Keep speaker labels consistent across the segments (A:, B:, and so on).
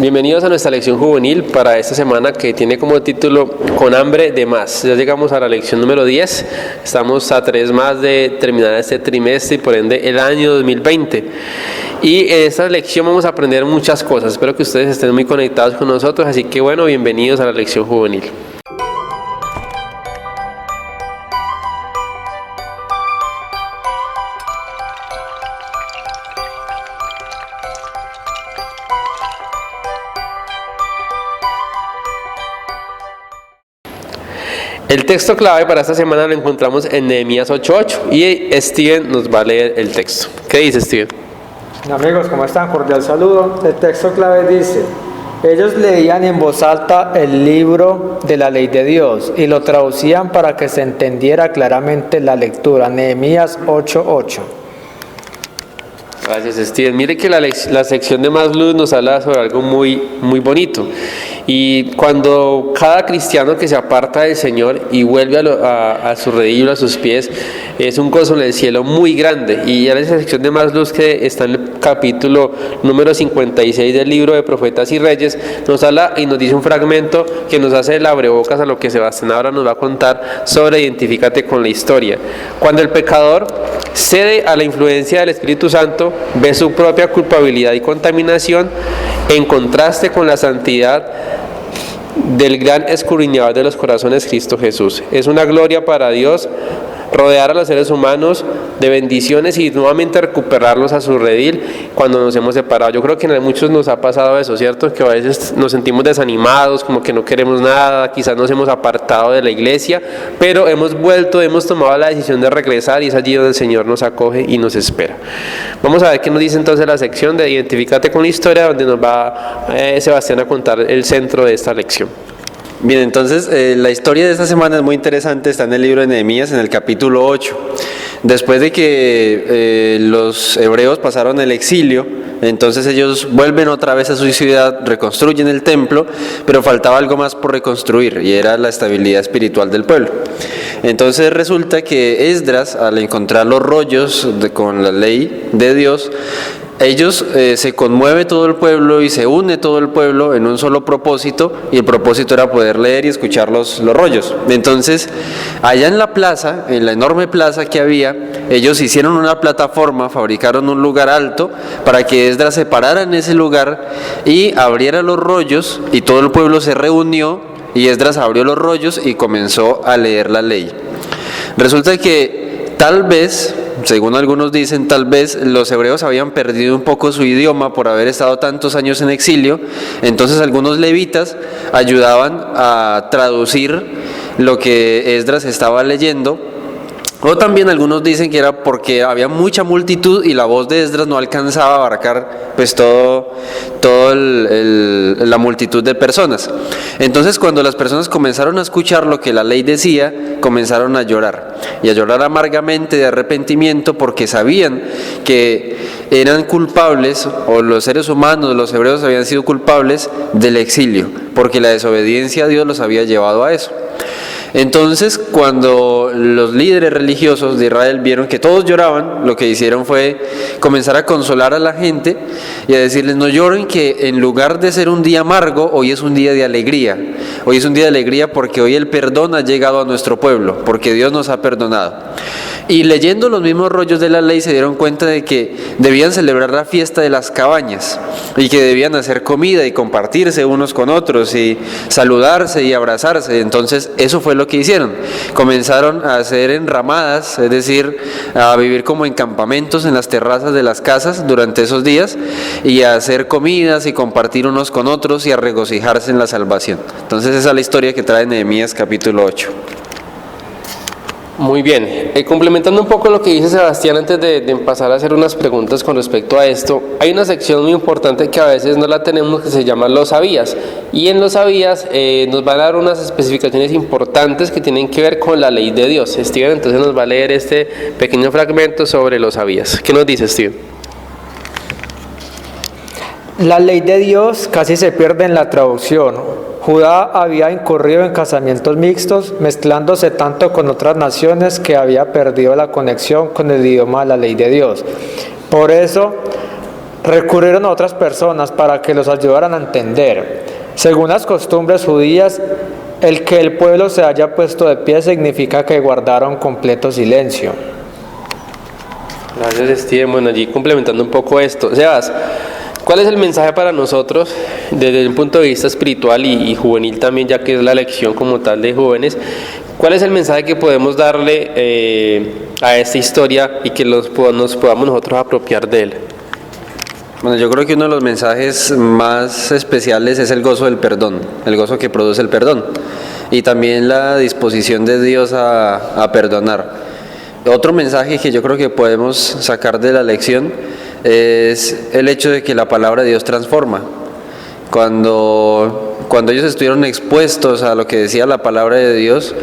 A: Bienvenidos a nuestra lección juvenil para esta semana que tiene como título Con hambre de más. Ya llegamos a la lección número 10, estamos a 3 más de terminar este trimestre y por ende el año 2020. Y en esta lección vamos a aprender muchas cosas, espero que ustedes estén muy conectados con nosotros, así que bueno, bienvenidos a la lección juvenil. El texto clave para esta semana lo encontramos en Nehemías 8:8 y Steven nos va a leer el texto. ¿Qué dice Steven?
B: Amigos, ¿cómo están? Cordial saludo. El texto clave dice: ellos leían en voz alta el libro de la ley de Dios y lo traducían para que se entendiera claramente la lectura. Nehemías 8:8.
A: Gracias, Steven. Mire que la sección de Más Luz nos habla sobre algo muy bonito. Y cuando cada cristiano que se aparta del Señor y vuelve a su redil, a sus pies, es un gozo en el cielo muy grande. Y en esa sección de Más Luz que está en el capítulo número 56 del libro de Profetas y Reyes, nos habla y nos dice un fragmento que nos hace el abrebocas a lo que Sebastián ahora nos va a contar sobre Identifícate con la historia. Cuando el pecador cede a la influencia del Espíritu Santo, ve su propia culpabilidad y contaminación en contraste con la santidad del gran escudriñador de los corazones, Cristo Jesús. Es una gloria para Dios rodear a los seres humanos de bendiciones y nuevamente recuperarlos a su redil cuando nos hemos separado. Yo creo que a muchos nos ha pasado eso, ¿cierto? Que a veces nos sentimos desanimados, como que no queremos nada, quizás nos hemos apartado de la iglesia, pero hemos vuelto, hemos tomado la decisión de regresar y es allí donde el Señor nos acoge y nos espera. Vamos a ver qué nos dice entonces la sección de Identifícate con la historia, donde nos va Sebastián a contar el centro de esta lección.
C: Bien, entonces la historia de esta semana es muy interesante, está en el libro de Nehemías, en el capítulo 8. Después de que los hebreos pasaron el exilio, entonces ellos vuelven otra vez a su ciudad, reconstruyen el templo, pero faltaba algo más por reconstruir y era la estabilidad espiritual del pueblo. Entonces resulta que Esdras, al encontrar los rollos con la ley de Dios, se conmueve todo el pueblo y se une todo el pueblo en un solo propósito, y el propósito era poder leer y escuchar los rollos. Entonces, allá en la plaza, en la enorme plaza que había, ellos hicieron una plataforma, fabricaron un lugar alto para que Esdras se parara en ese lugar y abriera los rollos, y todo el pueblo se reunió y Esdras abrió los rollos y comenzó a leer la ley. Resulta que tal vez, según algunos dicen, tal vez los hebreos habían perdido un poco su idioma por haber estado tantos años en exilio, entonces algunos levitas ayudaban a traducir lo que Esdras estaba leyendo. O también algunos dicen que era porque había mucha multitud y la voz de Esdras no alcanzaba a abarcar pues la multitud de personas. Entonces cuando las personas comenzaron a escuchar lo que la ley decía, comenzaron a llorar, y a llorar amargamente de arrepentimiento, porque sabían que eran culpables, o los seres humanos, los hebreos habían sido culpables del exilio, porque la desobediencia a Dios los había llevado a eso. Entonces, cuando los líderes religiosos de Israel vieron que todos lloraban, lo que hicieron fue comenzar a consolar a la gente y a decirles: no lloren, que en lugar de ser un día amargo, hoy es un día de alegría. Hoy es un día de alegría porque hoy el perdón ha llegado a nuestro pueblo, porque Dios nos ha perdonado. Y leyendo los mismos rollos de la ley se dieron cuenta de que debían celebrar la fiesta de las cabañas y que debían hacer comida y compartirse unos con otros y saludarse y abrazarse. Entonces eso fue lo que hicieron. Comenzaron a hacer enramadas, es decir, a vivir como en campamentos en las terrazas de las casas durante esos días, y a hacer comidas y compartir unos con otros y a regocijarse en la salvación. Entonces esa es la historia que trae Nehemías capítulo 8.
A: Muy bien, complementando un poco lo que dice Sebastián antes de pasar a hacer unas preguntas con respecto a esto, hay una sección muy importante que a veces no la tenemos, que se llama Lo Sabías, y en Lo Sabías nos van a dar unas especificaciones importantes que tienen que ver con la ley de Dios. Steven entonces nos va a leer este pequeño fragmento sobre Lo Sabías. ¿Qué nos dice Steven?
B: La ley de Dios casi se pierde en la traducción. Judá había incurrido en casamientos mixtos, mezclándose tanto con otras naciones que había perdido la conexión con el idioma de la ley de Dios. Por eso, recurrieron a otras personas para que los ayudaran a entender. Según las costumbres judías, el que el pueblo se haya puesto de pie significa que guardaron completo silencio.
A: Gracias, Steven. Bueno, allí complementando un poco esto. Sebas, ¿cuál es el mensaje para nosotros desde un punto de vista espiritual y juvenil también, ya que es la lección como tal de jóvenes? ¿Cuál es el mensaje que podemos darle a esta historia y que nos podamos nosotros apropiar de él?
C: Bueno, yo creo que uno de los mensajes más especiales es el gozo del perdón, el gozo que produce el perdón, y también la disposición de Dios a perdonar. Otro mensaje que yo creo que podemos sacar de la lección es el hecho de que la palabra de Dios transforma. Cuando ellos estuvieron expuestos a lo que decía la palabra de Dios,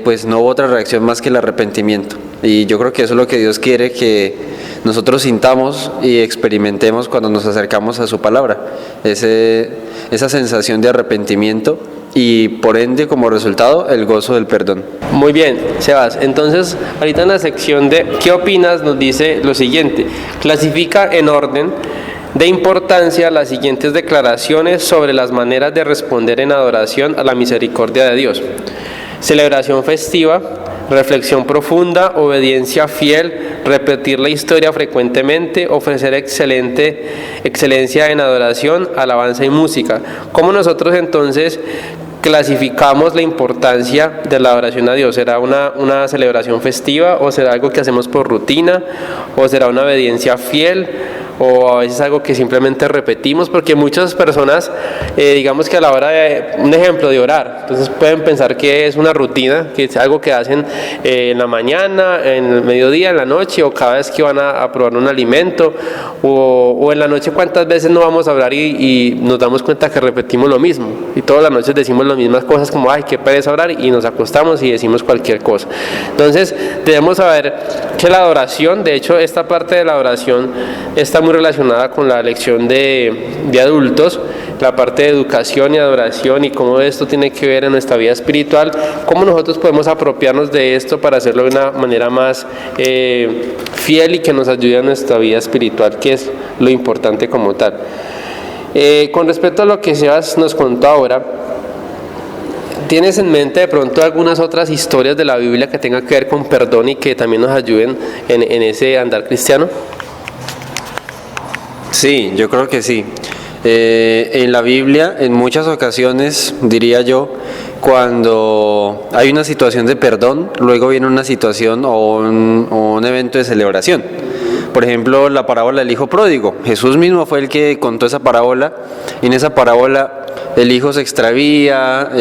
C: pues no hubo otra reacción más que el arrepentimiento. Y yo creo que eso es lo que Dios quiere que nosotros sintamos y experimentemos cuando nos acercamos a su palabra, esa sensación de arrepentimiento y por ende como resultado el gozo del perdón.
A: Muy bien, Sebas, entonces ahorita en la sección de ¿qué opinas? Nos dice lo siguiente: clasifica en orden de importancia las siguientes declaraciones sobre las maneras de responder en adoración a la misericordia de Dios: celebración festiva, reflexión profunda, obediencia fiel, repetir la historia frecuentemente, ofrecer excelencia en adoración, alabanza y música. ¿Cómo nosotros entonces clasificamos la importancia de la adoración a Dios? ¿Será una celebración festiva, o será algo que hacemos por rutina, o será una obediencia fiel, o a veces algo que simplemente repetimos? Porque muchas personas, digamos que a la hora de, un ejemplo, de orar, entonces pueden pensar que es una rutina, que es algo que hacen en la mañana, en el mediodía, en la noche, o cada vez que van a probar un alimento, o en la noche. ¿Cuántas veces no vamos a orar y nos damos cuenta que repetimos lo mismo? Y todas las noches decimos las mismas cosas, como ay, qué pereza orar, y nos acostamos y decimos cualquier cosa. Entonces debemos saber que la adoración, de hecho esta parte de la adoración está muy relacionada con la lección de adultos, la parte de educación y adoración, y cómo esto tiene que ver en nuestra vida espiritual, cómo nosotros podemos apropiarnos de esto para hacerlo de una manera más fiel y que nos ayude a nuestra vida espiritual, que es lo importante como tal. Con respecto a lo que Sebas nos contó ahora, ¿tienes en mente de pronto algunas otras historias de la Biblia que tengan que ver con perdón y que también nos ayuden en ese andar cristiano?
C: Sí, yo creo que sí. En la Biblia, en muchas ocasiones, diría yo, cuando hay una situación de perdón, luego viene una situación o un evento de celebración. Por ejemplo, la parábola del hijo pródigo. Jesús mismo fue el que contó esa parábola, y en esa parábola el hijo se extravía,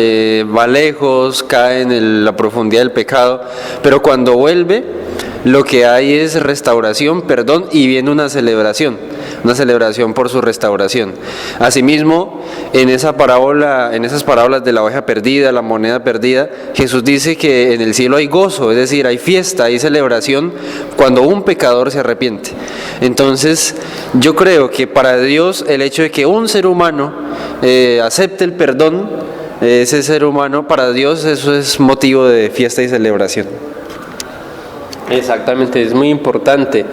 C: va lejos, cae en la profundidad del pecado, pero cuando vuelve, lo que hay es restauración, perdón, y viene una celebración por su restauración. Asimismo, en esas parábolas de la oveja perdida, la moneda perdida, Jesús dice que en el cielo hay gozo, es decir, hay fiesta, hay celebración cuando un pecador se arrepiente. Entonces, yo creo que para Dios el hecho de que un ser humano acepte el perdón, ese ser humano, para Dios eso es motivo de fiesta y celebración.
A: Exactamente, es muy importante.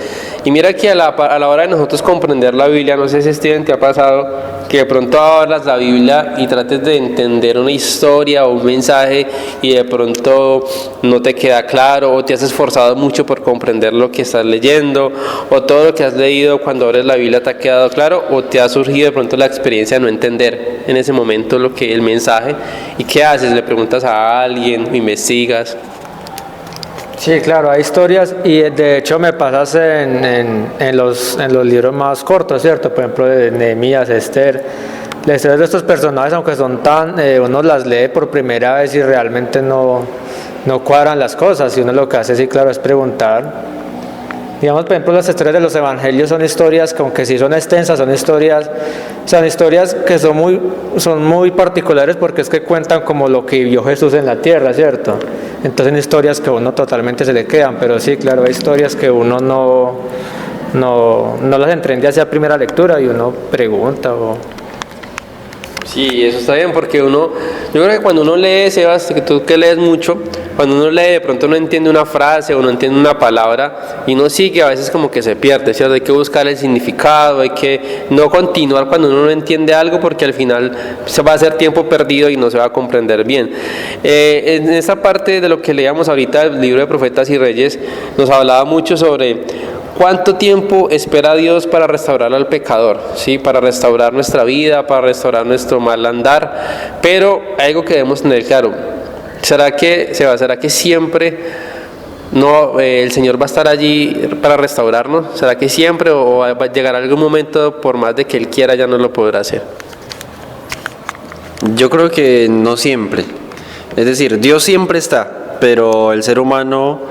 A: Y mira que a la hora de nosotros comprender la Biblia, no sé si Steven te ha pasado que de pronto abras la Biblia y trates de entender una historia o un mensaje y de pronto no te queda claro, o te has esforzado mucho por comprender lo que estás leyendo, o todo lo que has leído cuando abres la Biblia te ha quedado claro, o te ha surgido de pronto la experiencia de no entender en ese momento el mensaje. ¿Y qué haces? ¿Le preguntas a alguien? ¿Investigas?
B: Sí, claro, hay historias, y de hecho me pasas en los libros más cortos, ¿cierto? Por ejemplo, de Nehemías, Esther. Las historias de estos personajes, aunque son uno las lee por primera vez y realmente no cuadran las cosas, y uno lo que hace, sí, claro, es preguntar. Digamos, por ejemplo, las historias de los evangelios son historias que, aunque sí son extensas, son historias que son muy particulares, porque es que cuentan como lo que vivió Jesús en la tierra, ¿cierto? Entonces son historias que a uno totalmente se le quedan, pero sí, claro, hay historias que uno no las entiende hacia primera lectura y uno pregunta o...
A: Sí, eso está bien, porque yo creo que cuando uno lee, Sebas, que tú que lees mucho, Cuando uno lee, de pronto no entiende una frase o no entiende una palabra y no sigue, a veces como que se pierde, ¿cierto? Hay que buscar el significado, hay que no continuar cuando uno no entiende algo, porque al final se va a hacer tiempo perdido y no se va a comprender bien. En esta parte de lo que leíamos ahorita del libro de Profetas y Reyes, nos hablaba mucho sobre ¿cuánto tiempo espera Dios para restaurar al pecador? ¿Sí? Para restaurar nuestra vida, para restaurar nuestro mal andar. Pero hay algo que debemos tener claro. ¿Será que siempre el Señor va a estar allí para restaurarnos? ¿Será que siempre o va a llegar algún momento, por más de que Él quiera, ya no lo podrá hacer?
C: Yo creo que no siempre. Es decir, Dios siempre está, pero el ser humano,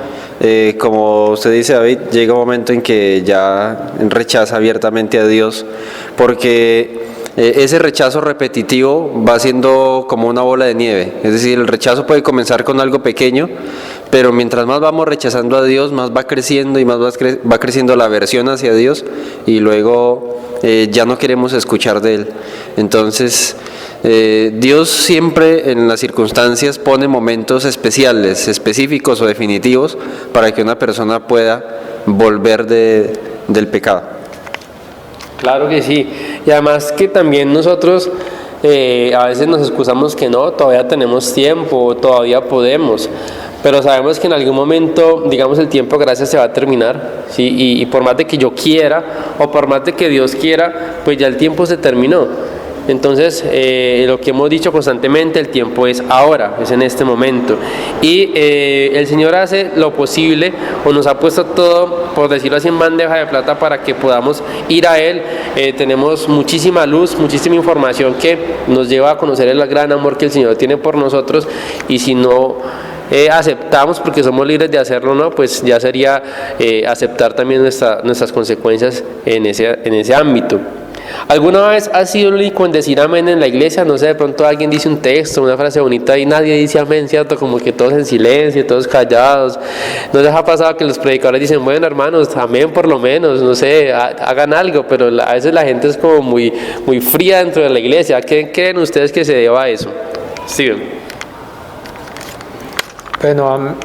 C: como usted dice, David, llega un momento en que ya rechaza abiertamente a Dios, porque ese rechazo repetitivo va siendo como una bola de nieve. Es decir, el rechazo puede comenzar con algo pequeño, pero mientras más vamos rechazando a Dios, más va creciendo y más va creciendo la aversión hacia Dios, y luego ya no queremos escuchar de Él. Entonces, Dios siempre en las circunstancias pone momentos especiales, específicos o definitivos para que una persona pueda volver del pecado.
A: Claro que sí, y además que también nosotros a veces nos excusamos que no, todavía tenemos tiempo, todavía podemos, pero sabemos que en algún momento, digamos, el tiempo gracias se va a terminar, ¿sí? Y por más de que yo quiera o por más de que Dios quiera, pues ya el tiempo se terminó. Entonces, lo que hemos dicho constantemente, el tiempo es ahora, es en este momento. Y el Señor hace lo posible, o nos ha puesto todo, por decirlo así, en bandeja de plata para que podamos ir a Él. Tenemos muchísima luz, muchísima información que nos lleva a conocer el gran amor que el Señor tiene por nosotros, y si no aceptamos, porque somos libres de hacerlo, ¿no? Pues ya sería aceptar también nuestras consecuencias en ese ámbito. ¿Alguna vez has sido el único en decir amén en la iglesia? No sé, de pronto alguien dice un texto, una frase bonita y nadie dice amén, ¿cierto? Como que todos en silencio, todos callados. ¿No les ha pasado que los predicadores dicen, bueno, hermanos, amén por lo menos, no sé, hagan algo? Pero a veces la gente es como muy fría dentro de la iglesia. ¿Qué creen ustedes que se deba a eso? Steven.
B: Bueno,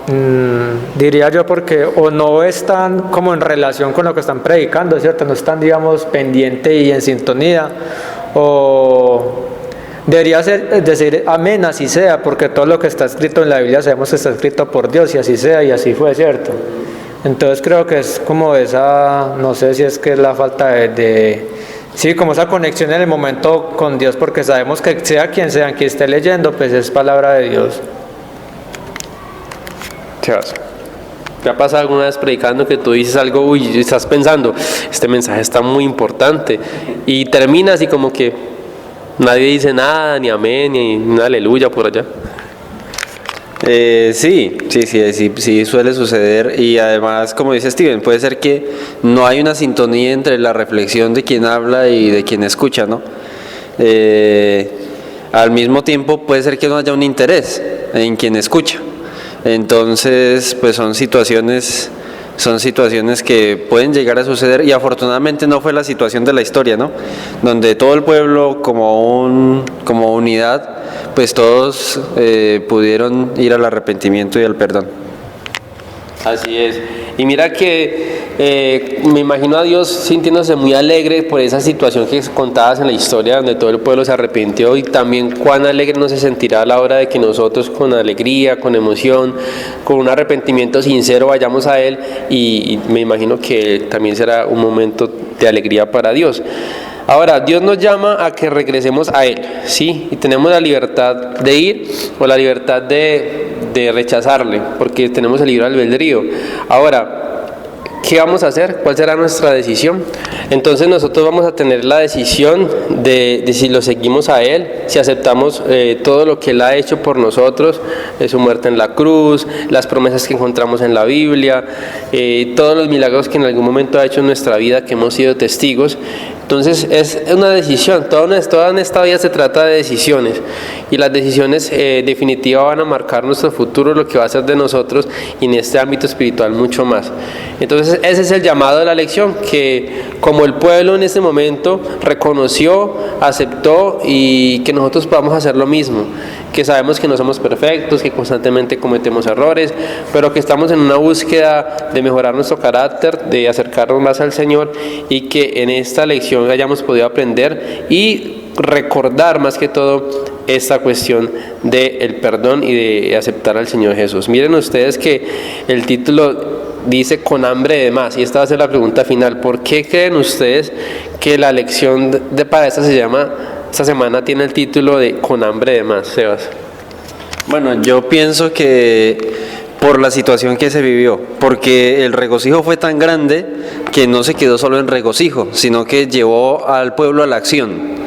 B: diría yo porque o no están como en relación con lo que están predicando, ¿cierto? No están, digamos, pendiente y en sintonía, o debería ser decir amén, así sea, porque todo lo que está escrito en la Biblia sabemos que está escrito por Dios, y así sea, y así fue, ¿cierto? Entonces creo que es como esa, no sé si es que es la falta sí, como esa conexión en el momento con Dios, porque sabemos que sea quien esté leyendo, pues es palabra de Dios.
A: ¿Te ha pasado alguna vez predicando que tú dices algo y estás pensando, este mensaje está muy importante, y terminas y como que nadie dice nada, ni amén, ni una aleluya por allá?
C: Sí, suele suceder, y además, como dice Steven, puede ser que no hay una sintonía entre la reflexión de quien habla y de quien escucha, ¿no? Al mismo tiempo puede ser que no haya un interés en quien escucha. Entonces, pues son situaciones que pueden llegar a suceder, y afortunadamente no fue la situación de la historia, ¿no? Donde todo el pueblo como unidad, pues todos pudieron ir al arrepentimiento y al perdón.
A: Así es. Y mira que me imagino a Dios sintiéndose muy alegre por esa situación que contabas en la historia, donde todo el pueblo se arrepintió, y también cuán alegre no se sentirá a la hora de que nosotros con alegría, con emoción, con un arrepentimiento sincero vayamos a Él, y me imagino que también será un momento de alegría para Dios. Ahora, Dios nos llama a que regresemos a Él, ¿sí? Y tenemos la libertad de ir o la libertad de rechazarle, porque tenemos el libre albedrío. Ahora, ¿qué vamos a hacer? ¿Cuál será nuestra decisión? Entonces nosotros vamos a tener la decisión de si lo seguimos a Él, si aceptamos todo lo que Él ha hecho por nosotros, su muerte en la cruz, las promesas que encontramos en la Biblia, todos los milagros que en algún momento ha hecho en nuestra vida, que hemos sido testigos. Entonces es una decisión, toda en esta vida se trata de decisiones, y las decisiones definitivas van a marcar nuestro futuro, lo que va a ser de nosotros, y en este ámbito espiritual mucho más. Entonces ese es el llamado de la lección, que como como el pueblo en ese momento reconoció, aceptó, y que nosotros podamos hacer lo mismo, que sabemos que no somos perfectos, que constantemente cometemos errores, pero que estamos en una búsqueda de mejorar nuestro carácter, de acercarnos más al Señor, y que en esta lección hayamos podido aprender y recordar más que todo esta cuestión del perdón y de aceptar al Señor Jesús. Miren ustedes que el título dice con hambre de más, y esta va a ser la pregunta final. ¿Por qué creen ustedes que la lección para esta semana tiene el título de con hambre de más, Sebas?
C: Bueno, yo pienso que por la situación que se vivió, porque el regocijo fue tan grande que no se quedó solo en regocijo, sino que llevó al pueblo a la acción.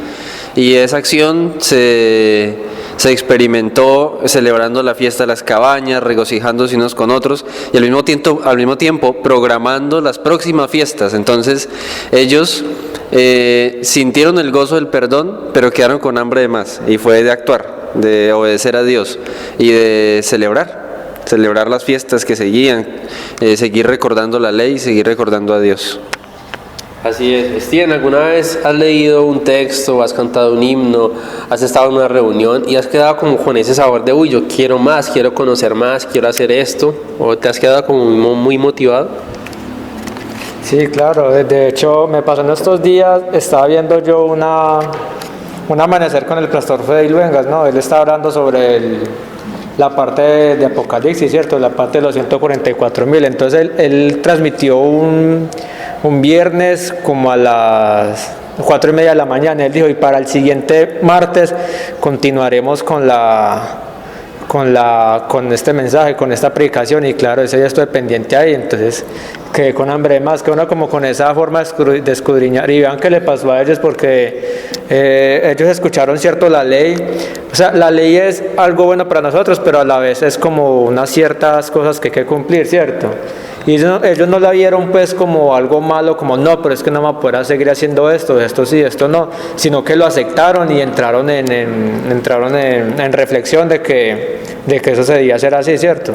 C: Y esa acción se experimentó celebrando la fiesta de las cabañas, regocijándose unos con otros, y al mismo tiempo programando las próximas fiestas. Entonces ellos sintieron el gozo del perdón, pero quedaron con hambre de más, y fue de actuar, de obedecer a Dios y de celebrar las fiestas que seguían, seguir recordando la ley, seguir recordando a Dios.
A: Así es. Steven, ¿alguna vez has leído un texto, has cantado un himno, has estado en una reunión y has quedado como con ese sabor de, uy, yo quiero más, quiero conocer más, quiero hacer esto? ¿O te has quedado como muy motivado?
B: Sí, claro. De hecho, me pasó en estos días, estaba viendo yo un amanecer con el pastor Fede Luengas, ¿no? Él está hablando sobre la parte de Apocalipsis, ¿cierto? La parte de los 144.000. Entonces él transmitió un viernes como a las 4:30 de la mañana. Él dijo, y para el siguiente martes continuaremos con este mensaje, con esta predicación. Y claro, ese día estuve pendiente ahí, entonces quedé con hambre de más, que uno como con esa forma de escudriñar. Y vean qué le pasó a ellos, porque ellos escucharon, cierto, la ley. O sea, la ley es algo bueno para nosotros, pero a la vez es como unas ciertas cosas que hay que cumplir, cierto. Y ellos no la vieron pues como algo malo, como no, pero es que no vamos a poder seguir haciendo esto sí, esto no, sino que lo aceptaron y entraron en reflexión de que eso se debía hacer así, ¿cierto?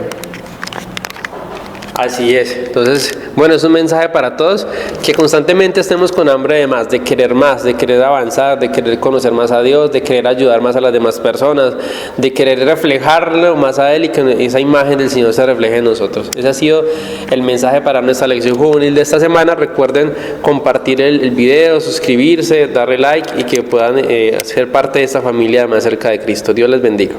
A: Así es. Entonces, bueno, es un mensaje para todos, que constantemente estemos con hambre de más, de querer avanzar, de querer conocer más a Dios, de querer ayudar más a las demás personas, de querer reflejarlo más a Él y que esa imagen del Señor se refleje en nosotros. Ese ha sido el mensaje para nuestra lección juvenil de esta semana. Recuerden compartir el video, suscribirse, darle like y que puedan ser parte de esta familia más cerca de Cristo. Dios les bendiga.